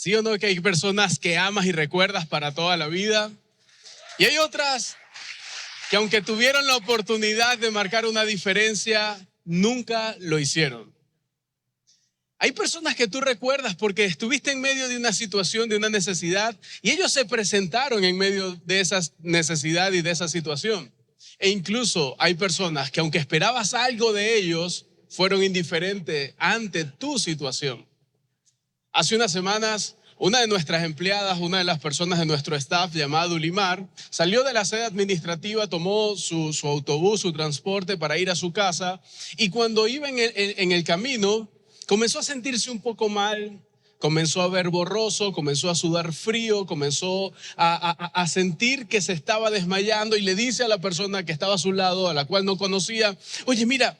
¿Sí o no que hay personas que amas y recuerdas para toda la vida? Y hay otras que aunque tuvieron la oportunidad de marcar una diferencia, nunca lo hicieron. Hay personas que tú recuerdas porque estuviste en medio de una situación, de una necesidad, y ellos se presentaron en medio de esa necesidad y de esa situación. E incluso hay personas que aunque esperabas algo de ellos, fueron indiferentes ante tu situación. Hace unas semanas, una de nuestras empleadas, una de las personas de nuestro staff llamada Dulimar, salió de la sede administrativa, tomó su autobús, su transporte para ir a su casa, y cuando iba en el camino, comenzó a sentirse un poco mal, comenzó a ver borroso, comenzó a sudar frío, comenzó a sentir que se estaba desmayando, y le dice a la persona que estaba a su lado, a la cual no conocía: oye, mira,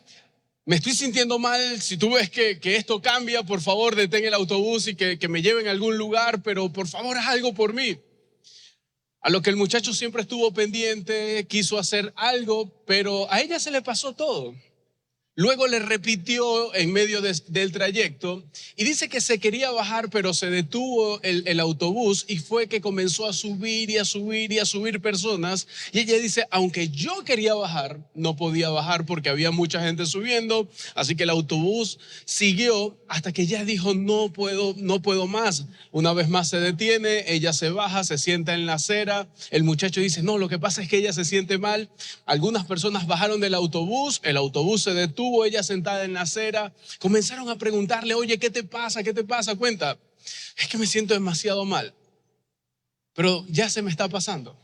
me estoy sintiendo mal, si tú ves que esto cambia, por favor detén el autobús y que me lleven a algún lugar, pero por favor haz algo por mí. A lo que el muchacho siempre estuvo pendiente, quiso hacer algo, pero a ella se le pasó todo. Luego le repitió en medio del trayecto y dice que se quería bajar, pero se detuvo el autobús, y fue que comenzó a subir y a subir y a subir personas. Y ella dice: aunque yo quería bajar, no podía bajar porque había mucha gente subiendo. Así que el autobús siguió hasta que ella dijo: no puedo más. Una vez más se detiene, ella se baja, se sienta en la acera. El muchacho dice: no, lo que pasa es que ella se siente mal. Algunas personas bajaron del autobús, el autobús se detuvo, ella sentada en la acera. Comenzaron a preguntarle: oye, ¿qué te pasa? ¿Qué te pasa? Cuenta. Es que me siento demasiado mal, pero ya se me está pasando.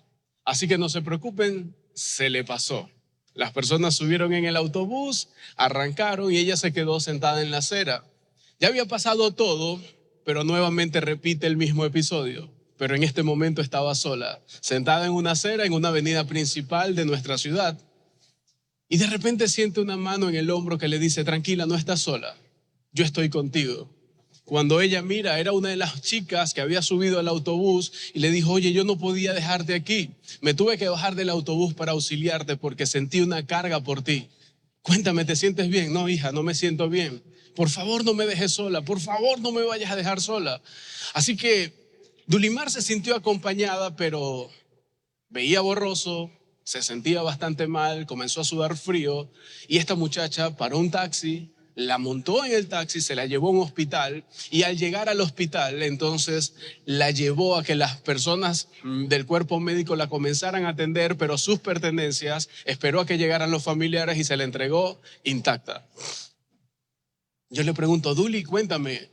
Así que no se preocupen, se le pasó. Las personas subieron en el autobús, arrancaron y ella se quedó sentada en la acera. Ya había pasado todo, pero nuevamente repite el mismo episodio. Pero en este momento estaba sola, sentada en una acera en una avenida principal de nuestra ciudad. Y de repente siente una mano en el hombro que le dice: tranquila, no estás sola, yo estoy contigo. Cuando ella mira, era una de las chicas que había subido al autobús y le dijo: oye, yo no podía dejarte aquí, me tuve que bajar del autobús para auxiliarte porque sentí una carga por ti. Cuéntame, ¿te sientes bien? No, hija, no me siento bien. Por favor, no me dejes sola, por favor, no me vayas a dejar sola. Así que Dulimar se sintió acompañada, pero veía borroso, se sentía bastante mal, comenzó a sudar frío, y esta muchacha paró un taxi, la montó en el taxi, se la llevó a un hospital, y al llegar al hospital entonces la llevó a que las personas del cuerpo médico la comenzaran a atender, pero sus pertenencias esperó a que llegaran los familiares y se la entregó intacta. Yo le pregunto: Duli, cuéntame,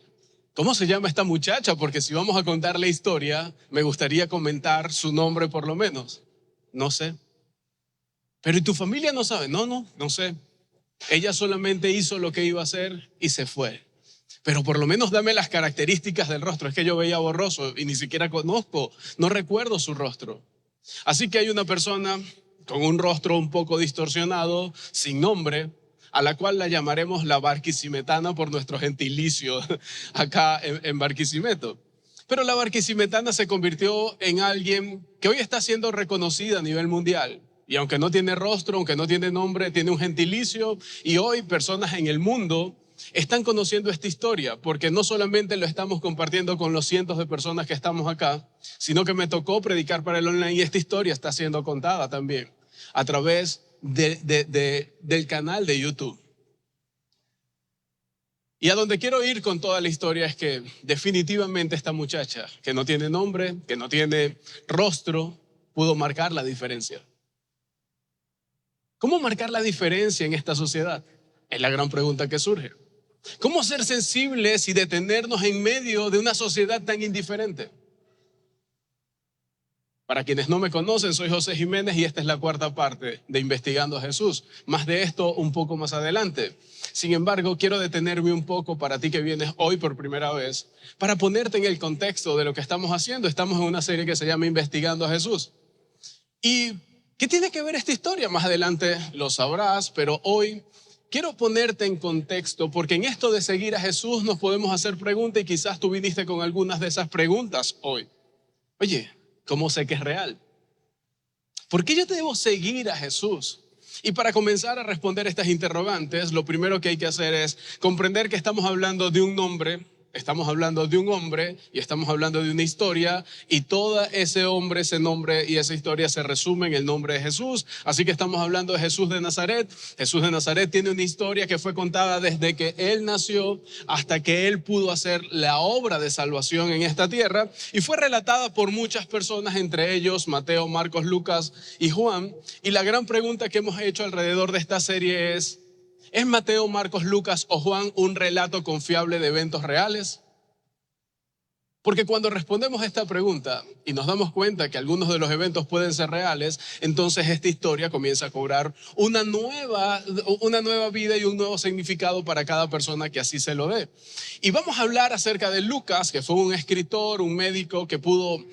¿cómo se llama esta muchacha? Porque si vamos a contar la historia, me gustaría comentar su nombre por lo menos. No sé. Pero ¿y tu familia no sabe? No sé. Ella solamente hizo lo que iba a hacer y se fue. Pero por lo menos dame las características del rostro. Es que yo veía borroso y ni siquiera conozco, no recuerdo su rostro. Así que hay una persona con un rostro un poco distorsionado, sin nombre, a la cual la llamaremos la Barquisimetana por nuestro gentilicio acá en Barquisimeto. Pero la Barquisimetana se convirtió en alguien que hoy está siendo reconocida a nivel mundial. Y aunque no tiene rostro, aunque no tiene nombre, tiene un gentilicio. Y hoy personas en el mundo están conociendo esta historia, porque no solamente lo estamos compartiendo con los cientos de personas que estamos acá, sino que me tocó predicar para el online, y esta historia está siendo contada también a través del canal de YouTube. Y a donde quiero ir con toda la historia es que definitivamente esta muchacha, que no tiene nombre, que no tiene rostro, pudo marcar la diferencia. ¿Cómo marcar la diferencia en esta sociedad? Es la gran pregunta que surge. ¿Cómo ser sensibles y detenernos en medio de una sociedad tan indiferente? Para quienes no me conocen, soy José Jiménez y esta es la cuarta parte de Investigando a Jesús. Más de esto un poco más adelante. Sin embargo, quiero detenerme un poco para ti que vienes hoy por primera vez, para ponerte en el contexto de lo que estamos haciendo. Estamos en una serie que se llama Investigando a Jesús. ¿Y qué tiene que ver esta historia? Más adelante lo sabrás, pero hoy quiero ponerte en contexto, porque en esto de seguir a Jesús nos podemos hacer preguntas, y quizás tú viniste con algunas de esas preguntas hoy. Oye, ¿cómo sé que es real? ¿Por qué yo debo seguir a Jesús? Y para comenzar a responder estas interrogantes, lo primero que hay que hacer es comprender que estamos hablando de un nombre estamos hablando de un hombre y estamos hablando de una historia, y todo ese hombre, ese nombre y esa historia se resume en el nombre de Jesús. Así que estamos hablando de Jesús de Nazaret. Jesús de Nazaret tiene una historia que fue contada desde que él nació hasta que él pudo hacer la obra de salvación en esta tierra, y fue relatada por muchas personas, entre ellos Mateo, Marcos, Lucas y Juan. Y la gran pregunta que hemos hecho alrededor de esta serie ¿es Mateo, Marcos, Lucas o Juan un relato confiable de eventos reales? Porque cuando respondemos a esta pregunta y nos damos cuenta que algunos de los eventos pueden ser reales, entonces esta historia comienza a cobrar una nueva vida y un nuevo significado para cada persona que así se lo dé. Y vamos a hablar acerca de Lucas, que fue un escritor, un médico que pudo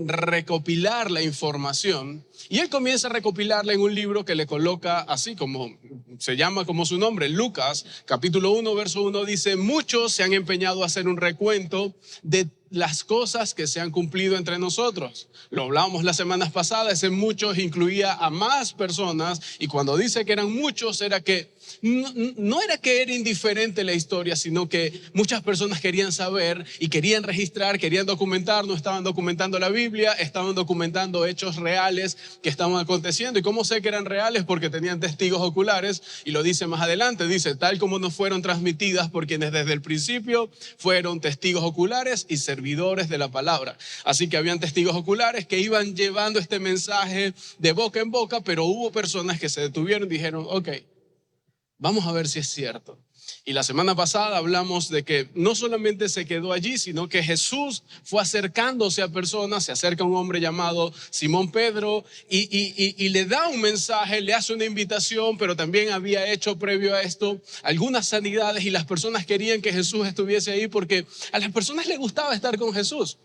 recopilar la información. Y él comienza a recopilarla en un libro que le coloca así, como se llama como su nombre, Lucas, capítulo 1, verso 1, dice: muchos se han empeñado a hacer un recuento de las cosas que se han cumplido entre nosotros. Lo hablábamos las semanas pasadas, ese muchos incluía a más personas, y cuando dice que eran muchos era que no era que era indiferente la historia, sino que muchas personas querían saber y querían registrar, querían documentar. No estaban documentando la Biblia, estaban documentando hechos reales que estaban aconteciendo. ¿Y cómo sé que eran reales? Porque tenían testigos oculares, y lo dice más adelante, dice: tal como nos fueron transmitidas por quienes desde el principio fueron testigos oculares y servidores de la palabra. Así que habían testigos oculares que iban llevando este mensaje de boca en boca, pero hubo personas que se detuvieron y dijeron: ok, vamos a ver si es cierto. Y la semana pasada hablamos de que no solamente se quedó allí, sino que Jesús fue acercándose a personas. Se acerca un hombre llamado Simón Pedro y le da un mensaje, le hace una invitación, pero también había hecho previo a esto algunas sanidades, y las personas querían que Jesús estuviese ahí porque a las personas les gustaba estar con Jesús.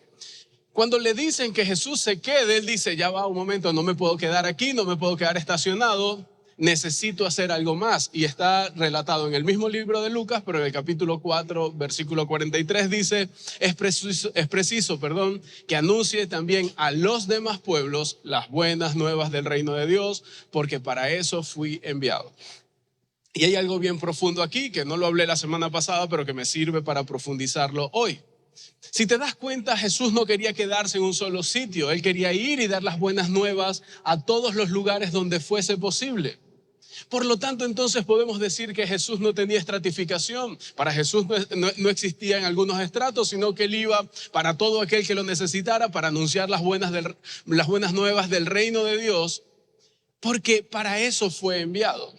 Cuando le dicen que Jesús se quede, él dice: ya va un momento, no me puedo quedar aquí, no me puedo quedar estacionado. Necesito hacer algo más. Y está relatado en el mismo libro de Lucas, pero en el capítulo 4, versículo 43 dice: es preciso, que anuncie también a los demás pueblos las buenas nuevas del reino de Dios, porque para eso fui enviado. Y hay algo bien profundo aquí, que no lo hablé la semana pasada, pero que me sirve para profundizarlo hoy. Si te das cuenta, Jesús no quería quedarse en un solo sitio. Él quería ir y dar las buenas nuevas a todos los lugares donde fuese posible. Por lo tanto, entonces podemos decir que Jesús no tenía estratificación. Para Jesús no existían algunos estratos, sino que él iba para todo aquel que lo necesitara para anunciar las buenas nuevas del reino de Dios, porque para eso fue enviado.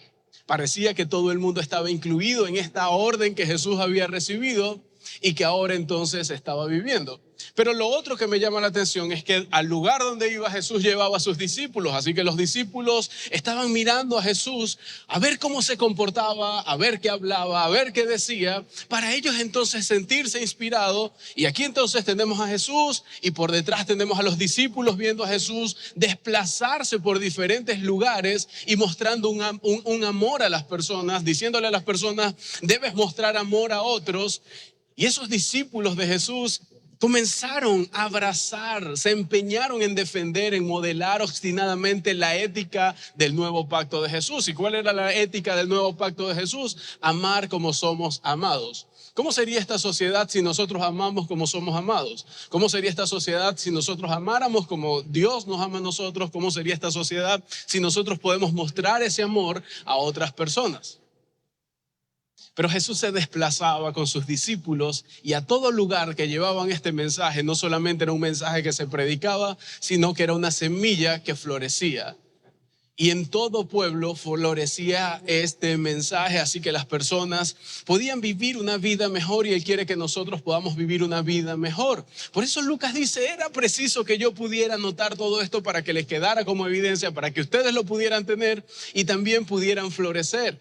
Parecía que todo el mundo estaba incluido en esta orden que Jesús había recibido y que ahora entonces estaba viviendo. Pero lo otro que me llama la atención es que al lugar donde iba Jesús llevaba a sus discípulos. Así que los discípulos estaban mirando a Jesús a ver cómo se comportaba, a ver qué hablaba, a ver qué decía, para ellos entonces sentirse inspirados. Y aquí entonces tenemos a Jesús y por detrás tenemos a los discípulos viendo a Jesús desplazarse por diferentes lugares y mostrando un amor a las personas, diciéndole a las personas: debes mostrar amor a otros. Y esos discípulos de Jesús comenzaron a abrazar, se empeñaron en defender, en modelar obstinadamente la ética del nuevo pacto de Jesús. ¿Y cuál era la ética del nuevo pacto de Jesús? Amar como somos amados. ¿Cómo sería esta sociedad si nosotros amamos como somos amados? ¿Cómo sería esta sociedad si nosotros amáramos como Dios nos ama a nosotros? ¿Cómo sería esta sociedad si nosotros podemos mostrar ese amor a otras personas? Pero Jesús se desplazaba con sus discípulos, y a todo lugar que llevaban este mensaje, no solamente era un mensaje que se predicaba, sino que era una semilla que florecía. Y en todo pueblo florecía este mensaje, así que las personas podían vivir una vida mejor, y Él quiere que nosotros podamos vivir una vida mejor. Por eso Lucas dice: era preciso que yo pudiera anotar todo esto para que les quedara como evidencia, para que ustedes lo pudieran tener y también pudieran florecer.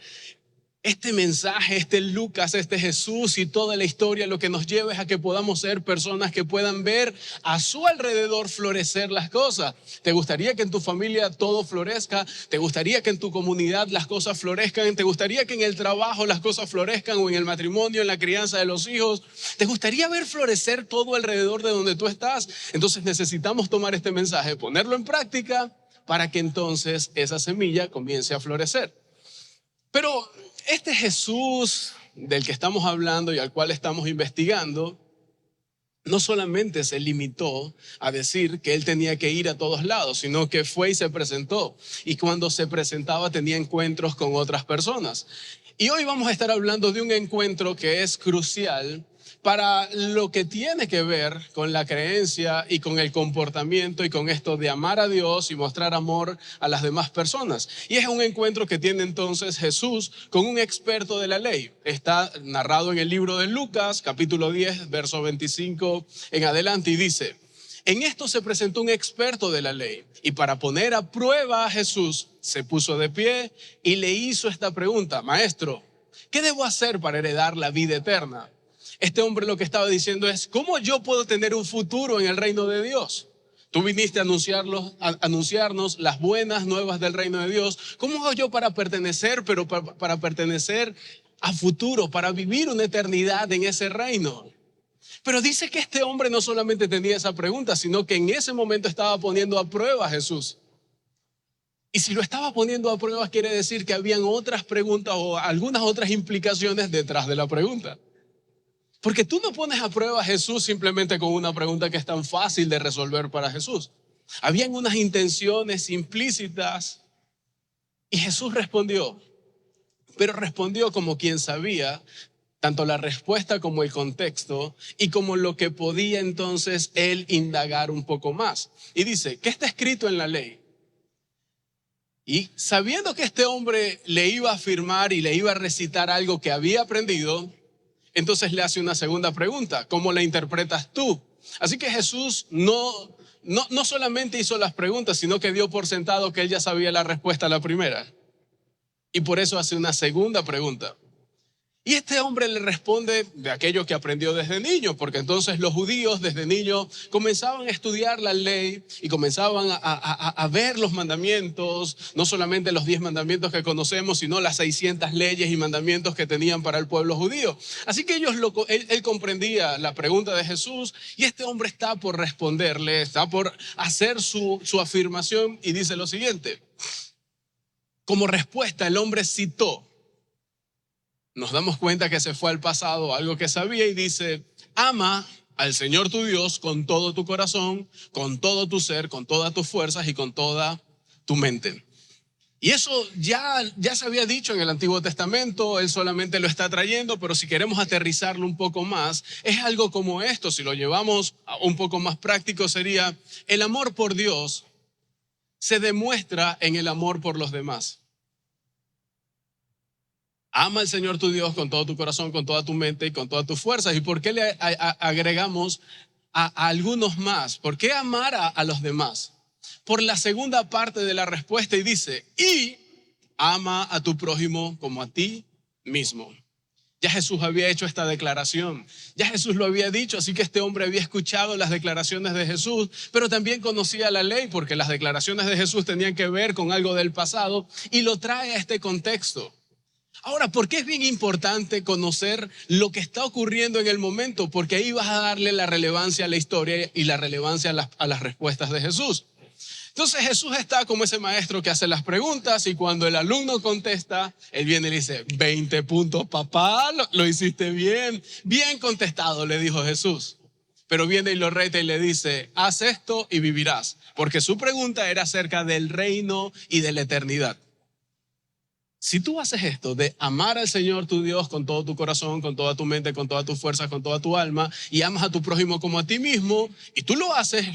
Este mensaje, este Lucas, este Jesús y toda la historia lo que nos lleva es a que podamos ser personas que puedan ver a su alrededor florecer las cosas. ¿Te gustaría que en tu familia todo florezca? ¿Te gustaría que en tu comunidad las cosas florezcan? ¿Te gustaría que en el trabajo las cosas florezcan, o en el matrimonio, en la crianza de los hijos? ¿Te gustaría ver florecer todo alrededor de donde tú estás? Entonces necesitamos tomar este mensaje, ponerlo en práctica para que entonces esa semilla comience a florecer. Pero este Jesús del que estamos hablando y al cual estamos investigando no solamente se limitó a decir que él tenía que ir a todos lados, sino que fue y se presentó. Y cuando se presentaba tenía encuentros con otras personas. Y hoy vamos a estar hablando de un encuentro que es crucial para lo que tiene que ver con la creencia y con el comportamiento y con esto de amar a Dios y mostrar amor a las demás personas. Y es un encuentro que tiene entonces Jesús con un experto de la ley. Está narrado en el libro de Lucas, capítulo 10, verso 25 en adelante, y dice: en esto se presentó un experto de la ley y para poner a prueba a Jesús se puso de pie y le hizo esta pregunta: Maestro, ¿qué debo hacer para heredar la vida eterna? Este hombre lo que estaba diciendo es: ¿cómo yo puedo tener un futuro en el reino de Dios? Tú viniste a anunciarnos las buenas nuevas del reino de Dios. ¿Cómo hago yo para pertenecer, pero para pertenecer a futuro, para vivir una eternidad en ese reino? Pero dice que este hombre no solamente tenía esa pregunta, sino que en ese momento estaba poniendo a prueba a Jesús. Y si lo estaba poniendo a prueba, quiere decir que habían otras preguntas o algunas otras implicaciones detrás de la pregunta. Porque tú no pones a prueba a Jesús simplemente con una pregunta que es tan fácil de resolver para Jesús. Habían unas intenciones implícitas y Jesús respondió, pero respondió como quien sabía tanto la respuesta como el contexto y como lo que podía entonces él indagar un poco más. Y dice: ¿qué está escrito en la ley? Y sabiendo que este hombre le iba a afirmar y le iba a recitar algo que había aprendido, entonces le hace una segunda pregunta: ¿cómo la interpretas tú? Así que Jesús no solamente hizo las preguntas, sino que dio por sentado que él ya sabía la respuesta a la primera. Y por eso hace una segunda pregunta. Y este hombre le responde de aquello que aprendió desde niño, porque entonces los judíos desde niño comenzaban a estudiar la ley y comenzaban a ver los mandamientos, no solamente los 10 mandamientos que conocemos, sino las 600 leyes y mandamientos que tenían para el pueblo judío. Así que él comprendía la pregunta de Jesús y este hombre está por responderle, está por hacer su afirmación y dice lo siguiente. Como respuesta, el hombre citó. Nos damos cuenta que se fue al pasado, algo que sabía, y dice: ama al Señor tu Dios con todo tu corazón, con todo tu ser, con todas tus fuerzas y con toda tu mente. Y eso ya se había dicho en el Antiguo Testamento, él solamente lo está trayendo, pero si queremos aterrizarlo un poco más, es algo como esto. Si lo llevamos a un poco más práctico, sería: el amor por Dios se demuestra en el amor por los demás. Ama al Señor tu Dios con todo tu corazón, con toda tu mente y con todas tus fuerzas. ¿Y por qué le agregamos a algunos más? ¿Por qué amar a los demás? Por la segunda parte de la respuesta, y dice: y ama a tu prójimo como a ti mismo. Ya Jesús había hecho esta declaración, ya Jesús lo había dicho, así que este hombre había escuchado las declaraciones de Jesús, pero también conocía la ley, porque las declaraciones de Jesús tenían que ver con algo del pasado, y lo trae a este contexto. Ahora, ¿por qué es bien importante conocer lo que está ocurriendo en el momento? Porque ahí vas a darle la relevancia a la historia y la relevancia a las respuestas de Jesús. Entonces Jesús está como ese maestro que hace las preguntas y cuando el alumno contesta, él viene y le dice: 20 puntos, papá, lo hiciste bien, bien contestado, le dijo Jesús. Pero viene y lo reta y le dice: haz esto y vivirás. Porque su pregunta era acerca del reino y de la eternidad. Si tú haces esto de amar al Señor tu Dios con todo tu corazón, con toda tu mente, con toda tu fuerza, con toda tu alma, y amas a tu prójimo como a ti mismo, y tú lo haces,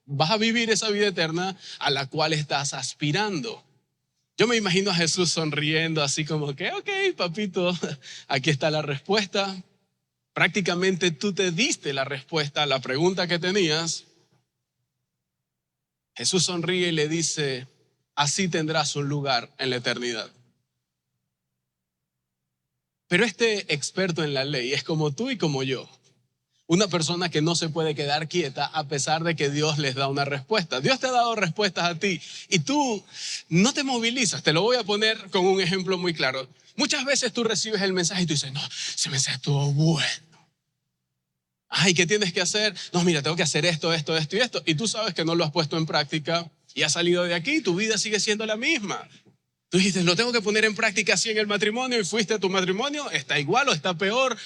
vas a vivir esa vida eterna a la cual estás aspirando. Yo me imagino a Jesús sonriendo así como que: ok, papito, aquí está la respuesta. Prácticamente tú te diste la respuesta a la pregunta que tenías. Jesús sonríe y le dice: así tendrás un lugar en la eternidad. Pero este experto en la ley es como tú y como yo. Una persona que no se puede quedar quieta a pesar de que Dios les da una respuesta. Dios te ha dado respuestas a ti y tú no te movilizas. Te lo voy a poner con un ejemplo muy claro. Muchas veces tú recibes el mensaje y tú dices: no, ese mensaje estuvo bueno. Ay, ¿qué tienes que hacer? No, mira, tengo que hacer esto, esto, esto y esto. Y tú sabes que no lo has puesto en práctica y has salido de aquí y tu vida sigue siendo la misma. Tú dijiste, lo tengo que poner en práctica así en el matrimonio, y fuiste a tu matrimonio, ¿está igual o está peor?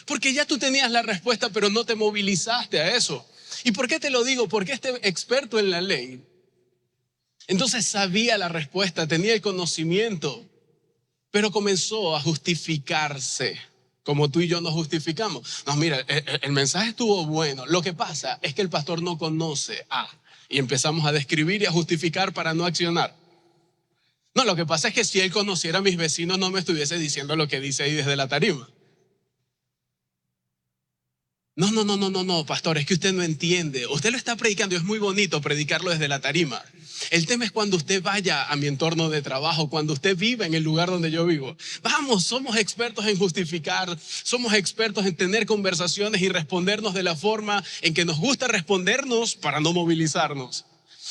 Porque ya tú tenías la respuesta, pero no te movilizaste a eso. ¿Y por qué te lo digo? Porque este experto en la ley, entonces sabía la respuesta, tenía el conocimiento, pero comenzó a justificarse, como tú y yo nos justificamos. No, mira, el mensaje estuvo bueno. Lo que pasa es que el pastor no conoce y empezamos a describir y a justificar para no accionar. No, lo que pasa es que si él conociera a mis vecinos no me estuviese diciendo lo que dice ahí desde la tarima. No, pastor, es que usted no entiende. Usted lo está predicando y es muy bonito predicarlo desde la tarima. El tema es cuando usted vaya a mi entorno de trabajo, cuando usted vive en el lugar donde yo vivo. Vamos, somos expertos en justificar, somos expertos en tener conversaciones y respondernos de la forma en que nos gusta respondernos para no movilizarnos.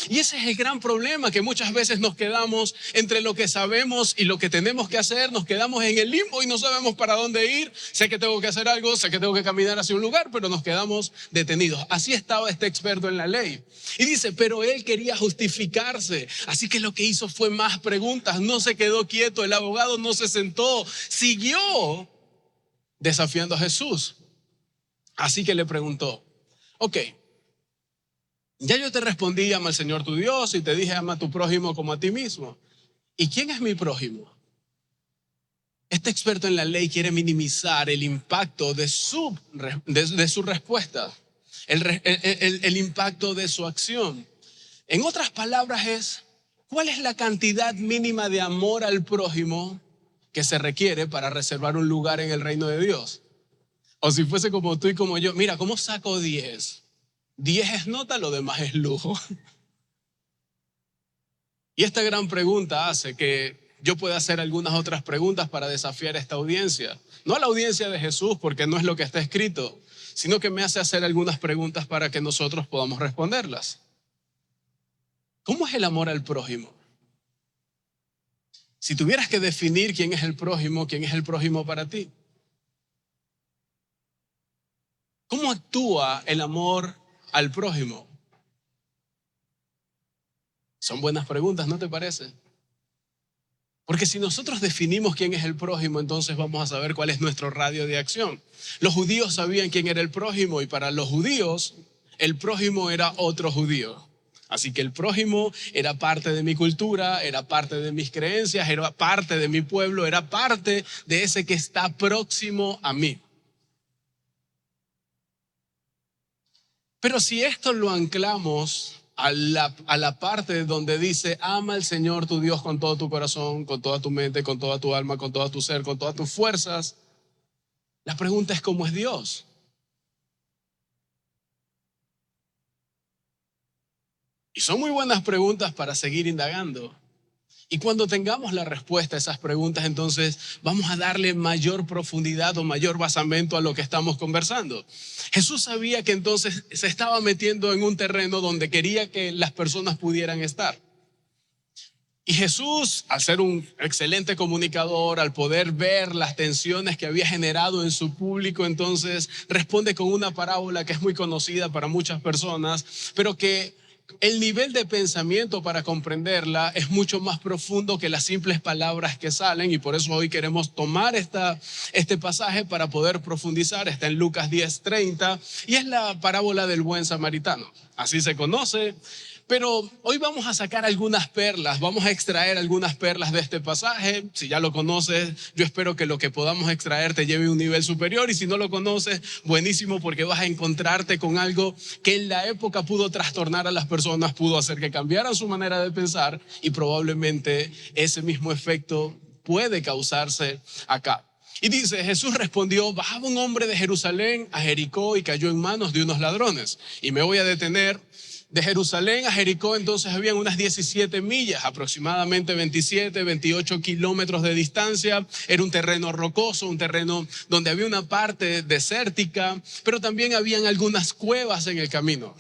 Y ese es el gran problema, que muchas veces nos quedamos entre lo que sabemos y lo que tenemos que hacer, nos quedamos en el limbo y no sabemos para dónde ir. Sé que tengo que hacer algo, sé que tengo que caminar hacia un lugar, pero nos quedamos detenidos. Así estaba este experto en la ley. Y dice, pero él quería justificarse, así que lo que hizo fue más preguntas, no se quedó quieto, el abogado no se sentó, siguió desafiando a Jesús. Así que le preguntó, ok, ya yo te respondí, ama al Señor tu Dios, y te dije, ama a tu prójimo como a ti mismo. ¿Y quién es mi prójimo? Este experto en la ley quiere minimizar el impacto de su respuesta, el impacto de su acción. En otras palabras ¿cuál es la cantidad mínima de amor al prójimo que se requiere para reservar un lugar en el reino de Dios? O si fuese como tú y como yo, mira, ¿cómo saco 10? 10 es nota, lo demás es lujo. Y esta gran pregunta hace que yo pueda hacer algunas otras preguntas para desafiar a esta audiencia. No a la audiencia de Jesús, porque no es lo que está escrito, sino que me hace hacer algunas preguntas para que nosotros podamos responderlas. ¿Cómo es el amor al prójimo? Si tuvieras que definir quién es el prójimo para ti? ¿Cómo actúa el amor al prójimo? Son buenas preguntas, ¿no te parece? Porque si nosotros definimos quién es el prójimo, entonces vamos a saber cuál es nuestro radio de acción. Los judíos sabían quién era el prójimo, y para los judíos el prójimo era otro judío. Así que el prójimo era parte de mi cultura, era parte de mis creencias, era parte de mi pueblo, era parte de ese que está próximo a mí. Pero si esto lo anclamos a la parte donde dice, ama al Señor tu Dios con todo tu corazón, con toda tu mente, con toda tu alma, con todo tu ser, con todas tus fuerzas, la pregunta es, ¿cómo es Dios? Y son muy buenas preguntas para seguir indagando. Y cuando tengamos la respuesta a esas preguntas, entonces vamos a darle mayor profundidad o mayor basamento a lo que estamos conversando. Jesús sabía que entonces se estaba metiendo en un terreno donde quería que las personas pudieran estar. Y Jesús, al ser un excelente comunicador, al poder ver las tensiones que había generado en su público, entonces responde con una parábola que es muy conocida para muchas personas, pero que el nivel de pensamiento para comprenderla es mucho más profundo que las simples palabras que salen, y por eso hoy queremos tomar este pasaje para poder profundizar. Está en Lucas 10:30 y es la parábola del buen samaritano. Así se conoce. Pero hoy vamos a sacar algunas perlas, vamos a extraer algunas perlas de este pasaje. Si ya lo conoces, yo espero que lo que podamos extraer te lleve a un nivel superior, y si no lo conoces, buenísimo, porque vas a encontrarte con algo que en la época pudo trastornar a las personas, pudo hacer que cambiaran su manera de pensar, y probablemente ese mismo efecto puede causarse acá. Y dice, Jesús respondió, bajaba un hombre de Jerusalén a Jericó y cayó en manos de unos ladrones. Y me voy a detener. De Jerusalén a Jericó entonces habían unas 17 millas, aproximadamente 27, 28 kilómetros de distancia. Era un terreno rocoso, un terreno donde había una parte desértica, pero también habían algunas cuevas en el camino.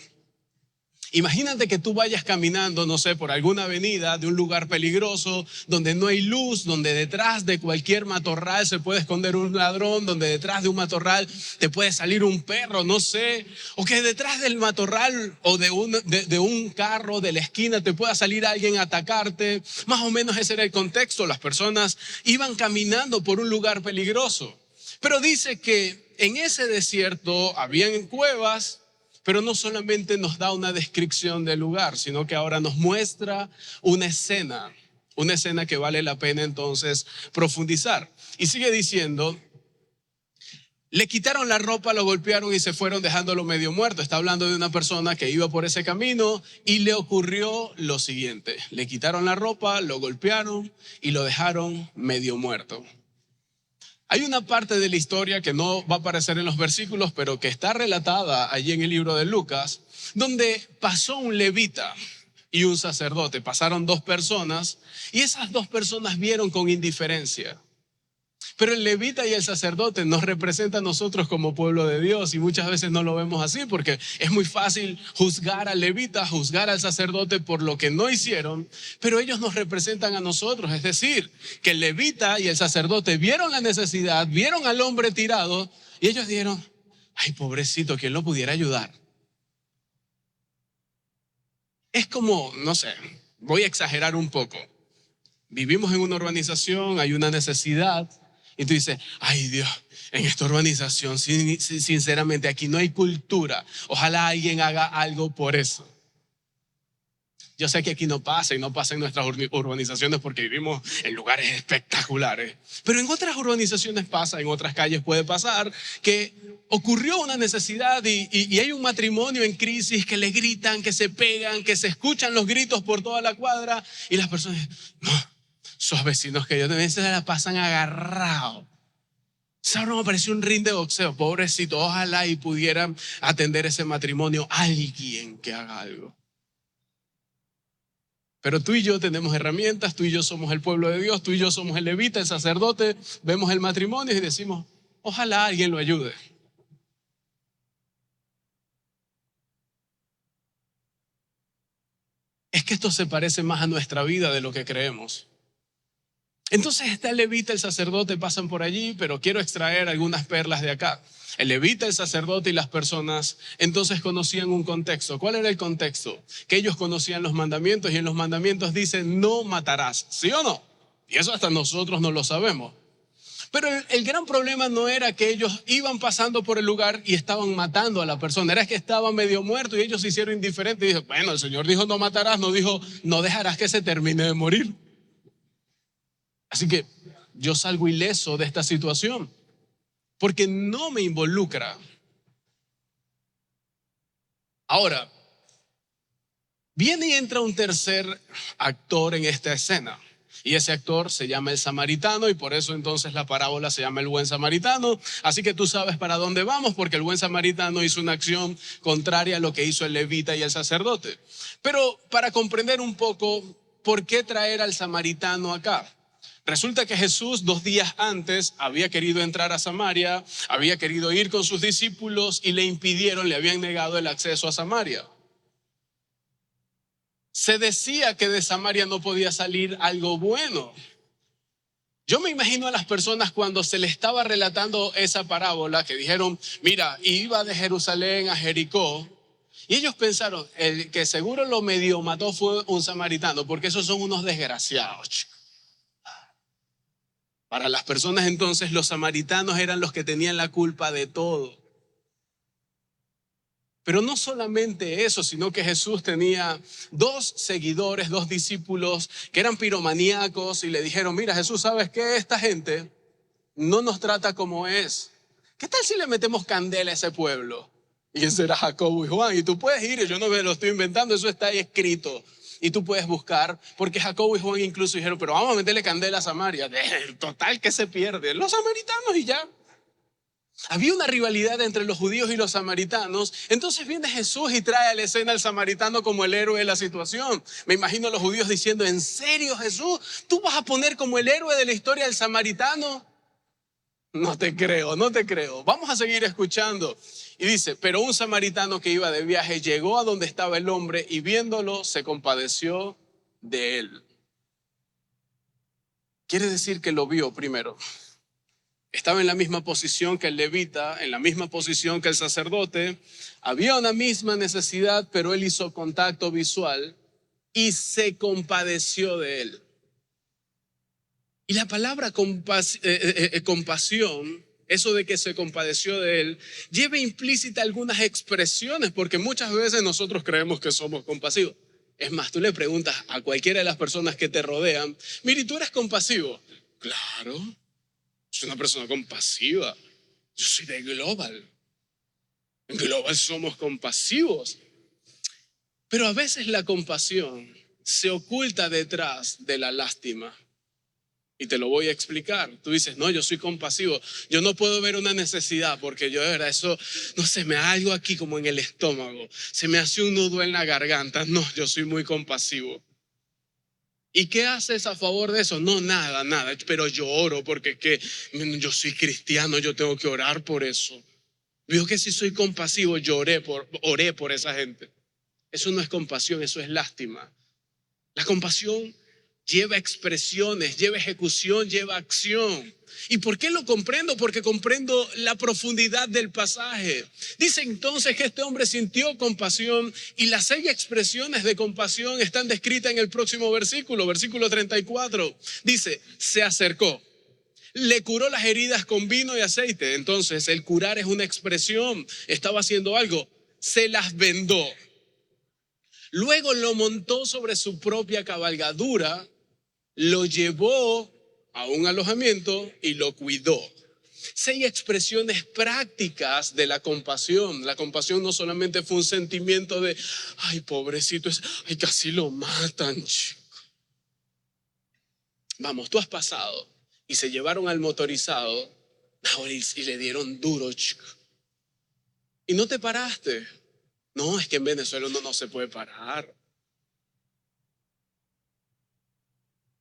Imagínate que tú vayas caminando, no sé, por alguna avenida de un lugar peligroso, donde no hay luz, donde detrás de cualquier matorral se puede esconder un ladrón, donde detrás de un matorral te puede salir un perro, no sé, o que detrás del matorral o de un carro de la esquina te pueda salir alguien a atacarte. Más o menos ese era el contexto. Las personas iban caminando por un lugar peligroso. Pero dice que en ese desierto habían cuevas. Pero no solamente nos da una descripción del lugar, sino que ahora nos muestra una escena que vale la pena entonces profundizar. Y sigue diciendo, le quitaron la ropa, lo golpearon y se fueron dejándolo medio muerto. Está hablando de una persona que iba por ese camino y le ocurrió lo siguiente. Le quitaron la ropa, lo golpearon y lo dejaron medio muerto. Hay una parte de la historia que no va a aparecer en los versículos, pero que está relatada allí en el libro de Lucas, donde pasó un levita y un sacerdote. Pasaron dos personas y esas dos personas vieron con indiferencia. Pero el levita y el sacerdote nos representan a nosotros como pueblo de Dios y muchas veces no lo vemos así porque es muy fácil juzgar al levita, juzgar al sacerdote por lo que no hicieron, pero ellos nos representan a nosotros. Es decir, que el levita y el sacerdote vieron la necesidad, vieron al hombre tirado y ellos dijeron, ay, pobrecito, ¿quién lo pudiera ayudar? Es como, no sé, voy a exagerar un poco. Vivimos en una urbanización, hay una necesidad. Y tú dices, ay Dios, en esta urbanización, sinceramente, aquí no hay cultura. Ojalá alguien haga algo por eso. Yo sé que aquí no pasa y no pasa en nuestras urbanizaciones porque vivimos en lugares espectaculares. Pero en otras urbanizaciones pasa, en otras calles puede pasar que ocurrió una necesidad y hay un matrimonio en crisis que le gritan, que se pegan, que se escuchan los gritos por toda la cuadra y las personas dicen, no. Esos vecinos que yo también se la pasan agarrados. Ahora me pareció un ring de boxeo, pobrecito. Ojalá y pudieran atender ese matrimonio alguien que haga algo. Pero tú y yo tenemos herramientas, tú y yo somos el pueblo de Dios, tú y yo somos el levita, el sacerdote, vemos el matrimonio y decimos, ojalá alguien lo ayude. Es que esto se parece más a nuestra vida de lo que creemos. Entonces está el levita, el sacerdote pasan por allí, pero quiero extraer algunas perlas de acá. El levita, el sacerdote y las personas entonces conocían un contexto. ¿Cuál era el contexto? Que ellos conocían los mandamientos y en los mandamientos dicen no matarás, ¿sí o no? Y eso hasta nosotros no lo sabemos. Pero el gran problema no era que ellos iban pasando por el lugar y estaban matando a la persona, era que estaba medio muerto y ellos se hicieron indiferentes y dijeron, bueno, el Señor dijo no matarás, no dijo no dejarás que se termine de morir. Así que yo salgo ileso de esta situación porque no me involucra. Ahora, viene y entra un tercer actor en esta escena. Y ese actor se llama el samaritano y por eso entonces la parábola se llama el buen samaritano. Así que tú sabes para dónde vamos porque el buen samaritano hizo una acción contraria a lo que hizo el levita y el sacerdote. Pero para comprender un poco, ¿por qué traer al samaritano acá? Resulta que Jesús 2 días antes había querido entrar a Samaria, había querido ir con sus discípulos y le impidieron, le habían negado el acceso a Samaria. Se decía que de Samaria no podía salir algo bueno. Yo me imagino a las personas cuando se les estaba relatando esa parábola que dijeron, mira, iba de Jerusalén a Jericó. Y ellos pensaron, el que seguro lo medio mató fue un samaritano, porque esos son unos desgraciados. Para las personas entonces los samaritanos eran los que tenían la culpa de todo. Pero no solamente eso, sino que Jesús tenía 2 seguidores, 2 discípulos que eran piromaníacos y le dijeron, mira Jesús, ¿sabes qué? Esta gente no nos trata como es. ¿Qué tal si le metemos candela a ese pueblo? Y ese era Jacobo y Juan. Y tú puedes ir, yo no me lo estoy inventando, eso está ahí escrito. Y tú puedes buscar, porque Jacobo y Juan incluso dijeron, pero vamos a meterle candela a Samaria. Total que se pierde. Los samaritanos y ya. Había una rivalidad entre los judíos y los samaritanos. Entonces viene Jesús y trae a la escena al samaritano como el héroe de la situación. Me imagino a los judíos diciendo, ¿en serio Jesús? ¿Tú vas a poner como el héroe de la historia al samaritano? No te creo, no te creo. Vamos a seguir escuchando. Y dice, pero un samaritano que iba de viaje llegó a donde estaba el hombre y viéndolo se compadeció de él. Quiere decir que lo vio primero. Estaba en la misma posición que el levita, en la misma posición que el sacerdote. Había una misma necesidad, pero él hizo contacto visual y se compadeció de él. Y la palabra compasión, eso de que se compadeció de él, lleva implícita algunas expresiones, porque muchas veces nosotros creemos que somos compasivos. Es más, tú le preguntas a cualquiera de las personas que te rodean, mire, ¿tú eres compasivo? Claro, soy una persona compasiva. Yo soy de Global. En Global somos compasivos. Pero a veces la compasión se oculta detrás de la lástima. Y te lo voy a explicar. Tú dices, no, yo soy compasivo. Yo no puedo ver una necesidad porque yo de verdad eso, no sé, me da algo aquí como en el estómago. Se me hace un nudo en la garganta. No, yo soy muy compasivo. ¿Y qué haces a favor de eso? No, nada, nada. Pero yo oro porque es que yo soy cristiano, yo tengo que orar por eso. Vio que si soy compasivo, yo oré por esa gente. Eso no es compasión, eso es lástima. La compasión lleva expresiones, lleva ejecución, lleva acción. ¿Y por qué lo comprendo? Porque comprendo la profundidad del pasaje. Dice entonces que este hombre sintió compasión y las 6 expresiones de compasión están descritas en el próximo versículo, versículo 34. Dice, se acercó, le curó las heridas con vino y aceite. Entonces el curar es una expresión, estaba haciendo algo, se las vendó. Luego lo montó sobre su propia cabalgadura, lo llevó a un alojamiento y lo cuidó. 6 expresiones prácticas de la compasión. La compasión no solamente fue un sentimiento de, ay, pobrecito, ay, casi lo matan, chico. Vamos, tú has pasado y se llevaron al motorizado y le dieron duro, chico. Y no te paraste. No, es que en Venezuela uno no se puede parar.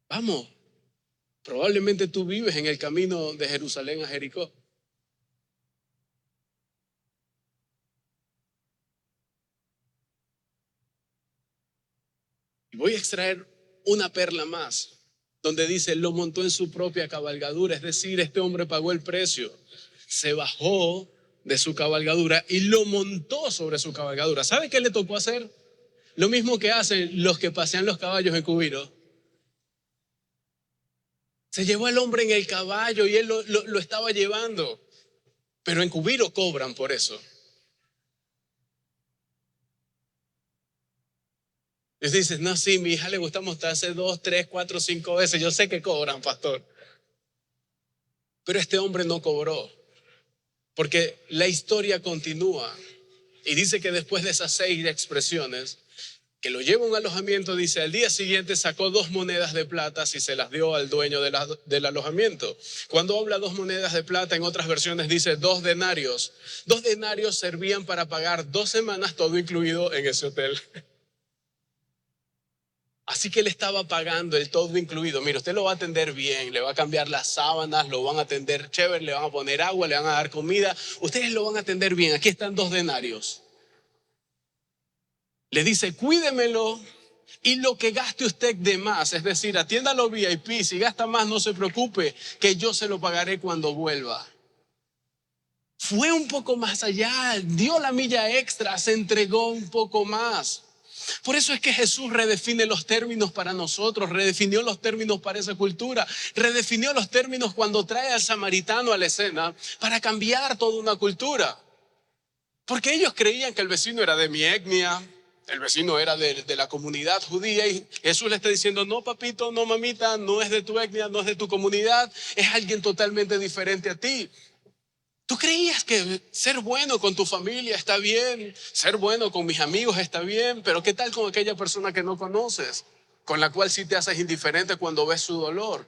Vamos, probablemente tú vives en el camino de Jerusalén a Jericó. Y voy a extraer una perla más, donde dice, lo montó en su propia cabalgadura, es decir, este hombre pagó el precio, se bajó de su cabalgadura y lo montó sobre su cabalgadura. ¿Sabe qué le tocó hacer? Lo mismo que hacen los que pasean los caballos en Cubiro. Se llevó al hombre en el caballo y él lo estaba llevando. Pero en Cubiro cobran por eso. Y dices, no, sí, mi hija le gusta montarse 2, 3, 4, 5 veces. Yo sé que cobran, pastor. Pero este hombre no cobró. Porque la historia continúa. Y dice que después de esas 6 expresiones, que lo lleva a un alojamiento, dice, al día siguiente sacó 2 monedas de plata y se las dio al dueño del alojamiento. Cuando habla 2 monedas de plata, en otras versiones dice 2 denarios. 2 denarios servían para pagar 2 semanas, todo incluido en ese hotel. Así que él estaba pagando el todo incluido. Mire, usted lo va a atender bien, le va a cambiar las sábanas, lo van a atender chévere, le van a poner agua, le van a dar comida. Ustedes lo van a atender bien. Aquí están 2 denarios. Le dice, cuídemelo y lo que gaste usted de más, es decir, atiéndalo VIP, si gasta más no se preocupe, que yo se lo pagaré cuando vuelva. Fue un poco más allá, dio la milla extra, se entregó un poco más. Por eso es que Jesús redefine los términos para nosotros, redefinió los términos para esa cultura, redefinió los términos cuando trae al samaritano a la escena para cambiar toda una cultura. Porque ellos creían que el vecino era de mi etnia, el vecino era de la comunidad judía y Jesús le está diciendo, no papito, no mamita, no es de tu etnia, no es de tu comunidad, es alguien totalmente diferente a ti. ¿Tú creías que ser bueno con tu familia está bien? Ser bueno con mis amigos está bien, pero ¿qué tal con aquella persona que no conoces? Con la cual sí te haces indiferente cuando ves su dolor.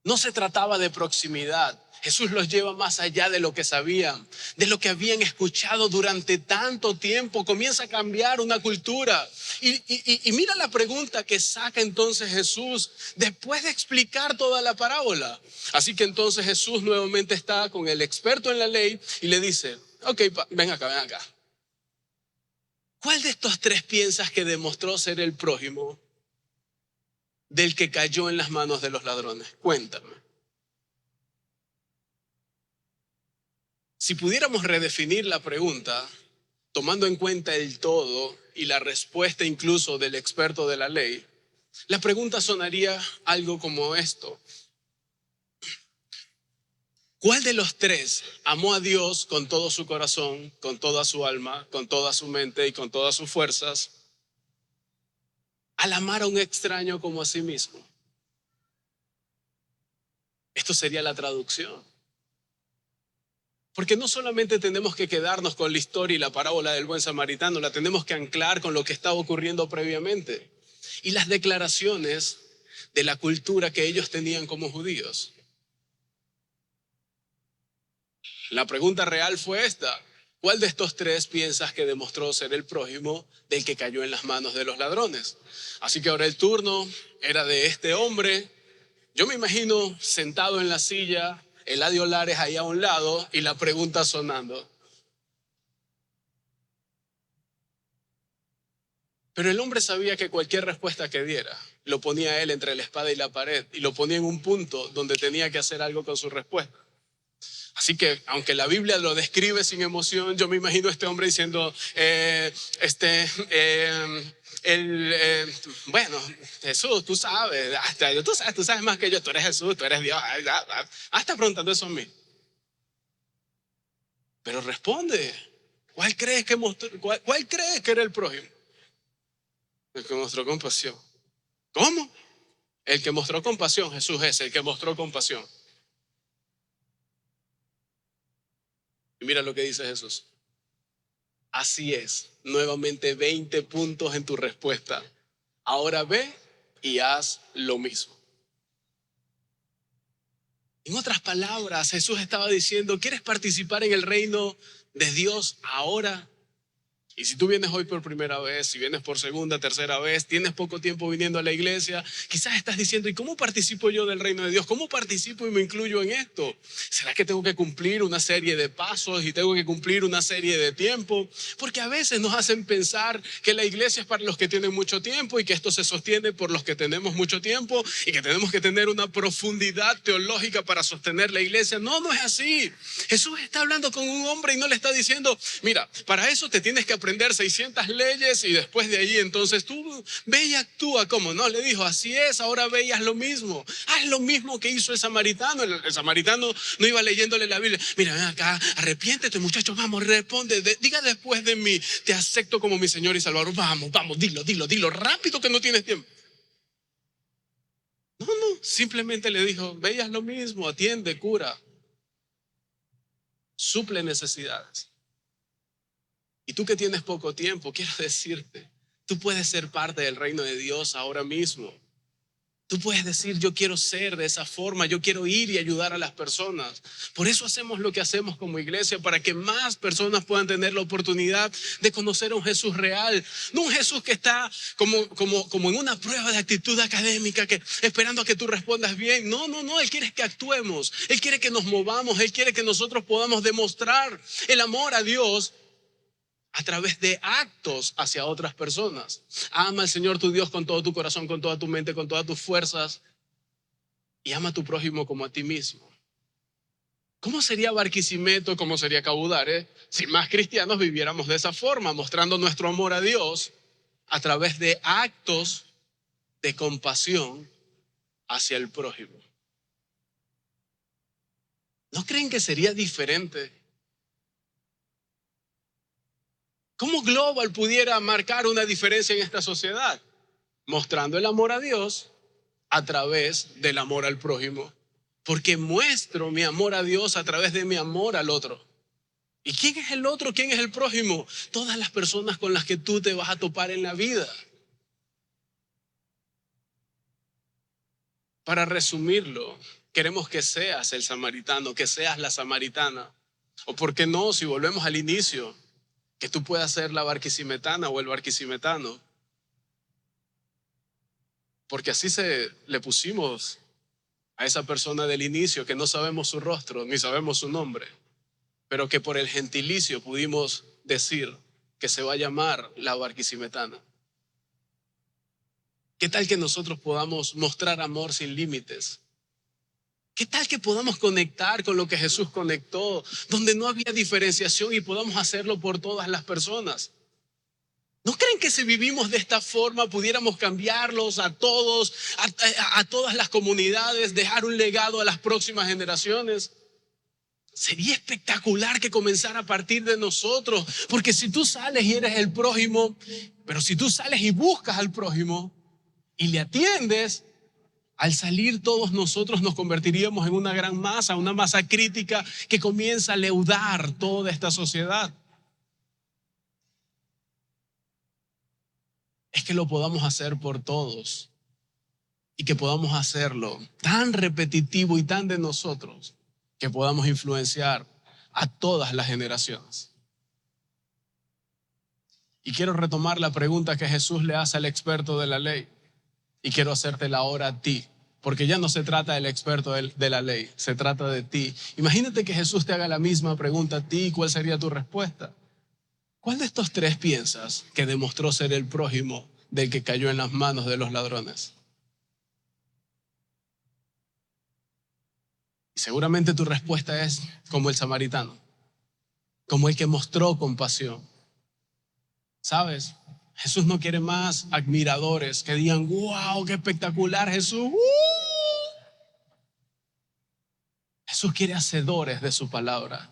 No se trataba de proximidad. Jesús los lleva más allá de lo que sabían, de lo que habían escuchado durante tanto tiempo. Comienza a cambiar una cultura. Y mira la pregunta que saca entonces Jesús después de explicar toda la parábola. Así que entonces Jesús nuevamente está con el experto en la ley y le dice, ok, ven acá, ven acá. ¿Cuál de estos tres piensas que demostró ser el prójimo del que cayó en las manos de los ladrones? Cuéntame. Si pudiéramos redefinir la pregunta, tomando en cuenta el todo y la respuesta incluso del experto de la ley, la pregunta sonaría algo como esto. ¿Cuál de los tres amó a Dios con todo su corazón, con toda su alma, con toda su mente y con todas sus fuerzas, al amar a un extraño como a sí mismo? Esto sería la traducción. Porque no solamente tenemos que quedarnos con la historia y la parábola del buen samaritano, la tenemos que anclar con lo que estaba ocurriendo previamente y las declaraciones de la cultura que ellos tenían como judíos. La pregunta real fue esta: ¿cuál de estos tres piensas que demostró ser el prójimo del que cayó en las manos de los ladrones? Así que ahora el turno era de este hombre. Yo me imagino sentado en la silla, Eladio Lares ahí a un lado y la pregunta sonando. Pero el hombre sabía que cualquier respuesta que diera lo ponía a él entre la espada y la pared y lo ponía en un punto donde tenía que hacer algo con su respuesta. Así que, aunque la Biblia lo describe sin emoción, yo me imagino a este hombre diciendo, bueno, Jesús, tú sabes, tú sabes más que yo, tú eres Jesús, tú eres Dios. Está preguntando eso a mí. Pero responde, ¿cuál crees que era el prójimo? El que mostró compasión. ¿Cómo? El que mostró compasión, Jesús es el que mostró compasión. Y mira lo que dice Jesús. Así es, nuevamente 20 puntos en tu respuesta. Ahora ve y haz lo mismo. En otras palabras, Jesús estaba diciendo, ¿quieres participar en el reino de Dios ahora? Y si tú vienes hoy por primera vez, si vienes por segunda, tercera vez, tienes poco tiempo viniendo a la iglesia, quizás estás diciendo, ¿y cómo participo yo del reino de Dios? ¿Cómo participo y me incluyo en esto? ¿Será que tengo que cumplir una serie de pasos y tengo que cumplir una serie de tiempo? Porque a veces nos hacen pensar que la iglesia es para los que tienen mucho tiempo y que esto se sostiene por los que tenemos mucho tiempo y que tenemos que tener una profundidad teológica para sostener la iglesia. No, no es así. Jesús está hablando con un hombre y no le está diciendo, mira, para eso te tienes que aprender 600 leyes y después de ahí entonces tú ve y actúa. ¿Cómo? No, le dijo, así es, ahora ve y haz lo mismo. Haz lo mismo que hizo el samaritano. El samaritano no iba leyéndole la Biblia. Mira, ven acá, arrepiéntete, muchachos, vamos, responde, diga después de mí, te acepto como mi Señor y Salvador. Vamos, dilo, rápido que no tienes tiempo. No, simplemente le dijo, ve y haz lo mismo, atiende, cura, suple necesidades. Y tú que tienes poco tiempo, quiero decirte, tú puedes ser parte del reino de Dios ahora mismo. Tú puedes decir, yo quiero ser de esa forma, yo quiero ir y ayudar a las personas. Por eso hacemos lo que hacemos como iglesia, para que más personas puedan tener la oportunidad de conocer a un Jesús real. No un Jesús que está como en una prueba de actitud académica, que esperando a que tú respondas bien. No, Él quiere que actuemos, Él quiere que nos movamos, Él quiere que nosotros podamos demostrar el amor a Dios a través de actos hacia otras personas. Ama al Señor tu Dios con todo tu corazón, con toda tu mente, con todas tus fuerzas, y ama a tu prójimo como a ti mismo. ¿Cómo sería Barquisimeto, cómo sería Cabudare si más cristianos viviéramos de esa forma, mostrando nuestro amor a Dios a través de actos de compasión hacia el prójimo? ¿No creen que sería diferente? ¿Cómo Global pudiera marcar una diferencia en esta sociedad? Mostrando el amor a Dios a través del amor al prójimo. Porque muestro mi amor a Dios a través de mi amor al otro. ¿Y quién es el otro? ¿Quién es el prójimo? Todas las personas con las que tú te vas a topar en la vida. Para resumirlo, queremos que seas el samaritano, que seas la samaritana. O por qué no, si volvemos al inicio, que tú puedas ser la barquisimetana o el barquisimetano. Porque así le pusimos a esa persona del inicio, que no sabemos su rostro ni sabemos su nombre, pero que por el gentilicio pudimos decir que se va a llamar la barquisimetana. ¿Qué tal que nosotros podamos mostrar amor sin límites? ¿Qué tal que podamos conectar con lo que Jesús conectó, donde no había diferenciación y podamos hacerlo por todas las personas? ¿No creen que si vivimos de esta forma pudiéramos cambiarlos a todos, a todas las comunidades, dejar un legado a las próximas generaciones? Sería espectacular que comenzara a partir de nosotros, porque si tú sales y eres el prójimo, pero si tú sales y buscas al prójimo y le atiendes, al salir todos nosotros nos convertiríamos en una gran masa, una masa crítica que comienza a leudar toda esta sociedad. Es que lo podamos hacer por todos y que podamos hacerlo tan repetitivo y tan de nosotros que podamos influenciar a todas las generaciones. Y quiero retomar la pregunta que Jesús le hace al experto de la ley y quiero hacértela ahora a ti, porque ya no se trata del experto de la ley, se trata de ti. Imagínate que Jesús te haga la misma pregunta a ti, ¿cuál sería tu respuesta? ¿Cuál de estos tres piensas que demostró ser el prójimo del que cayó en las manos de los ladrones? Y seguramente tu respuesta es como el samaritano, como el que mostró compasión. ¿Sabes? Jesús no quiere más admiradores que digan, wow, qué espectacular Jesús. Jesús quiere hacedores de su palabra.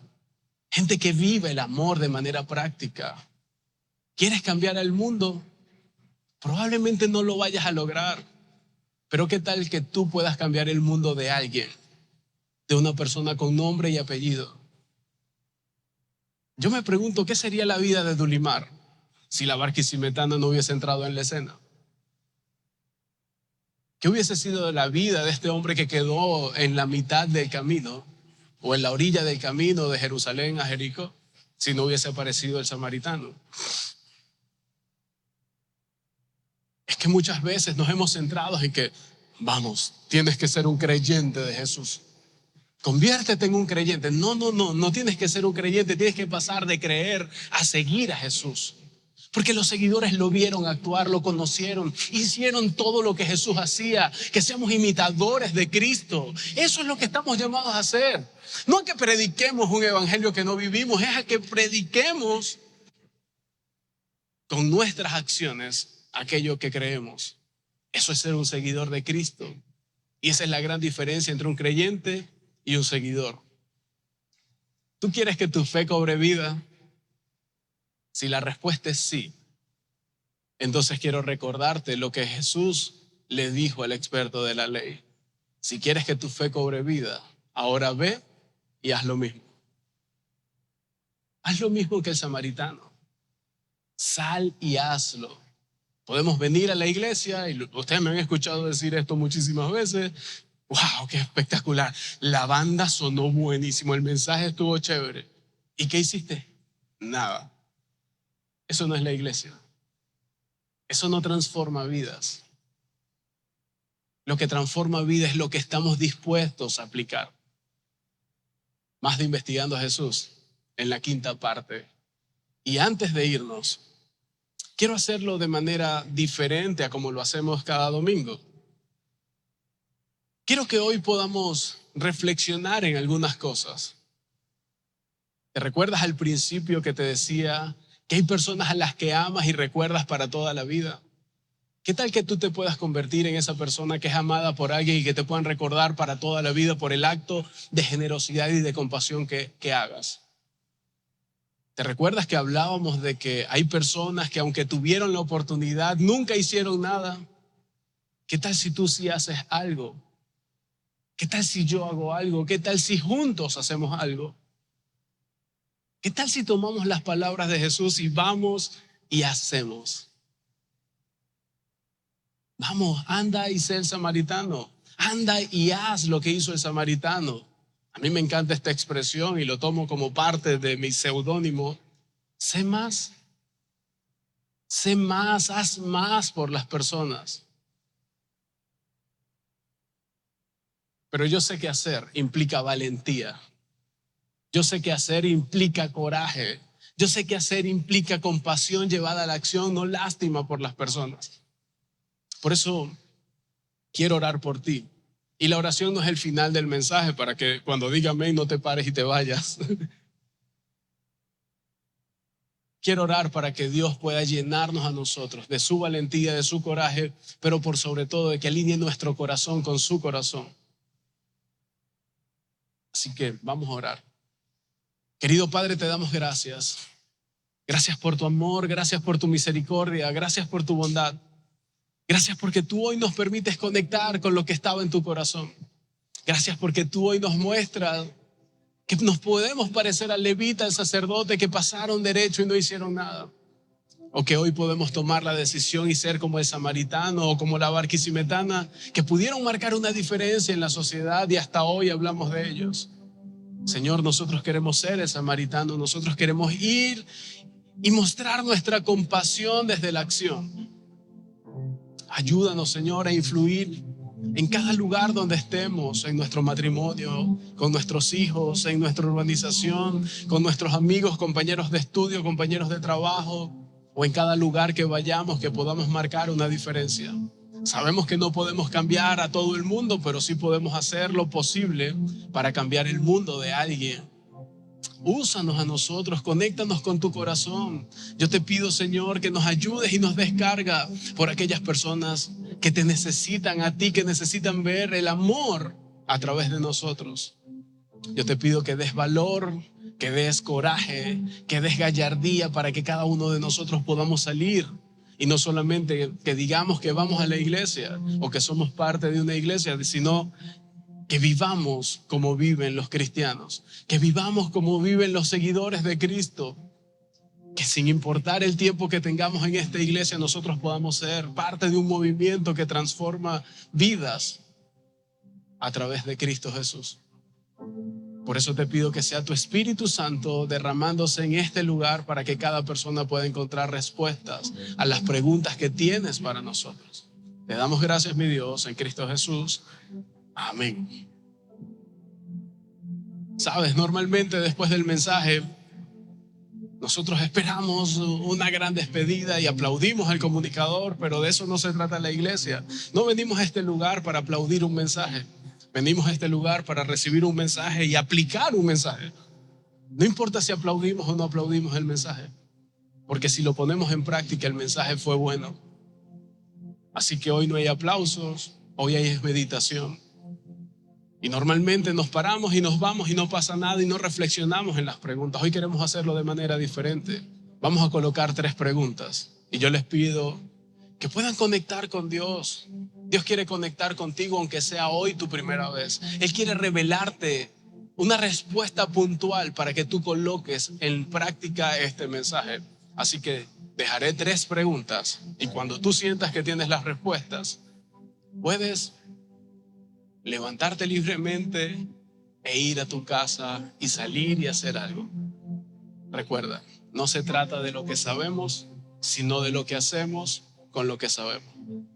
Gente que vive el amor de manera práctica. ¿Quieres cambiar el mundo? Probablemente no lo vayas a lograr. Pero ¿qué tal que tú puedas cambiar el mundo de alguien? De una persona con nombre y apellido. Yo me pregunto, ¿qué sería la vida de Dulimar si la barquisimetana no hubiese entrado en la escena? ¿Qué hubiese sido de la vida de este hombre que quedó en la mitad del camino o en la orilla del camino de Jerusalén a Jericó si no hubiese aparecido el samaritano? Es que muchas veces nos hemos centrado en que, vamos, tienes que ser un creyente de Jesús. Conviértete en un creyente. No tienes que ser un creyente, tienes que pasar de creer a seguir a Jesús. Porque los seguidores lo vieron actuar, lo conocieron, hicieron todo lo que Jesús hacía, que seamos imitadores de Cristo. Eso es lo que estamos llamados a hacer. No a que prediquemos un evangelio que no vivimos, es a que prediquemos con nuestras acciones aquello que creemos. Eso es ser un seguidor de Cristo. Y esa es la gran diferencia entre un creyente y un seguidor. ¿Tú quieres que tu fe cobre vida? Si la respuesta es sí, entonces quiero recordarte lo que Jesús le dijo al experto de la ley. Si quieres que tu fe cobre vida, ahora ve y haz lo mismo. Haz lo mismo que el samaritano. Sal y hazlo. Podemos venir a la iglesia, y ustedes me han escuchado decir esto muchísimas veces. ¡Wow! ¡Qué espectacular! La banda sonó buenísimo, el mensaje estuvo chévere. ¿Y qué hiciste? Nada. Eso no es la iglesia. Eso no transforma vidas. Lo que transforma vidas es lo que estamos dispuestos a aplicar. Más de Investigando a Jesús, en la quinta parte. Y antes de irnos, quiero hacerlo de manera diferente a como lo hacemos cada domingo. Quiero que hoy podamos reflexionar en algunas cosas. ¿Te recuerdas al principio que te decía que hay personas a las que amas y recuerdas para toda la vida? ¿Qué tal que tú te puedas convertir en esa persona que es amada por alguien y que te puedan recordar para toda la vida por el acto de generosidad y de compasión que hagas? ¿Te recuerdas que hablábamos de que hay personas que aunque tuvieron la oportunidad nunca hicieron nada? ¿Qué tal si tú sí haces algo? ¿Qué tal si yo hago algo? ¿Qué tal si juntos hacemos algo? ¿Qué tal si tomamos las palabras de Jesús y vamos y hacemos? Vamos, anda y sé el samaritano. Anda y haz lo que hizo el samaritano. A mí me encanta esta expresión y lo tomo como parte de mi seudónimo. Sé más, haz más por las personas. Pero yo sé que hacer implica valentía. Yo sé que hacer implica coraje. Yo sé que hacer implica compasión llevada a la acción, no lástima por las personas. Por eso quiero orar por ti. Y la oración no es el final del mensaje para que cuando diga amén no te pares y te vayas. Quiero orar para que Dios pueda llenarnos a nosotros de su valentía, de su coraje, pero por sobre todo de que alinee nuestro corazón con su corazón. Así que vamos a orar. Querido Padre, te damos gracias. Gracias por tu amor, gracias por tu misericordia, gracias por tu bondad. Gracias porque tú hoy nos permites conectar con lo que estaba en tu corazón. Gracias porque tú hoy nos muestras que nos podemos parecer al levita, al sacerdote, que pasaron derecho y no hicieron nada. O que hoy podemos tomar la decisión y ser como el samaritano o como la barquisimetana, que pudieron marcar una diferencia en la sociedad y hasta hoy hablamos de ellos. Señor, nosotros queremos ser el samaritano, nosotros queremos ir y mostrar nuestra compasión desde la acción. Ayúdanos, Señor, a influir en cada lugar donde estemos, en nuestro matrimonio, con nuestros hijos, en nuestra urbanización, con nuestros amigos, compañeros de estudio, compañeros de trabajo, o en cada lugar que vayamos, que podamos marcar una diferencia. Sabemos que no podemos cambiar a todo el mundo, pero sí podemos hacer lo posible para cambiar el mundo de alguien. Úsanos a nosotros, conéctanos con tu corazón. Yo te pido, Señor, que nos ayudes y nos descarga por aquellas personas que te necesitan a ti, que necesitan ver el amor a través de nosotros. Yo te pido que des valor, que des coraje, que des gallardía para que cada uno de nosotros podamos salir. Y no solamente que digamos que vamos a la iglesia o que somos parte de una iglesia, sino que vivamos como viven los cristianos, que vivamos como viven los seguidores de Cristo, que sin importar el tiempo que tengamos en esta iglesia, nosotros podamos ser parte de un movimiento que transforma vidas a través de Cristo Jesús. Por eso te pido que sea tu Espíritu Santo derramándose en este lugar para que cada persona pueda encontrar respuestas a las preguntas que tienes para nosotros. Te damos gracias, mi Dios, en Cristo Jesús. Amén. Sabes, normalmente después del mensaje nosotros esperamos una gran despedida y aplaudimos al comunicador, pero de eso no se trata la iglesia. No venimos a este lugar para aplaudir un mensaje. Venimos a este lugar para recibir un mensaje y aplicar un mensaje. No importa si aplaudimos o no aplaudimos el mensaje, porque si lo ponemos en práctica el mensaje fue bueno. Así que hoy no hay aplausos, hoy hay meditación. Y normalmente nos paramos y nos vamos y no pasa nada y no reflexionamos en las preguntas. Hoy queremos hacerlo de manera diferente. Vamos a colocar 3 preguntas y yo les pido que puedan conectar con Dios. Dios quiere conectar contigo aunque sea hoy tu primera vez. Él quiere revelarte una respuesta puntual para que tú coloques en práctica este mensaje. Así que dejaré 3 preguntas y cuando tú sientas que tienes las respuestas, puedes levantarte libremente e ir a tu casa y salir y hacer algo. Recuerda, no se trata de lo que sabemos, sino de lo que hacemos con lo que sabemos.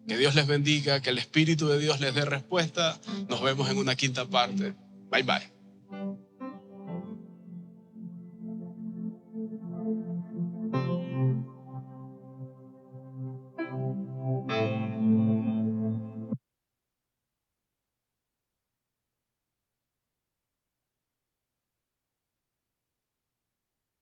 Que Dios les bendiga, que el Espíritu de Dios les dé respuesta. Nos vemos en una 5ª parte. Bye bye.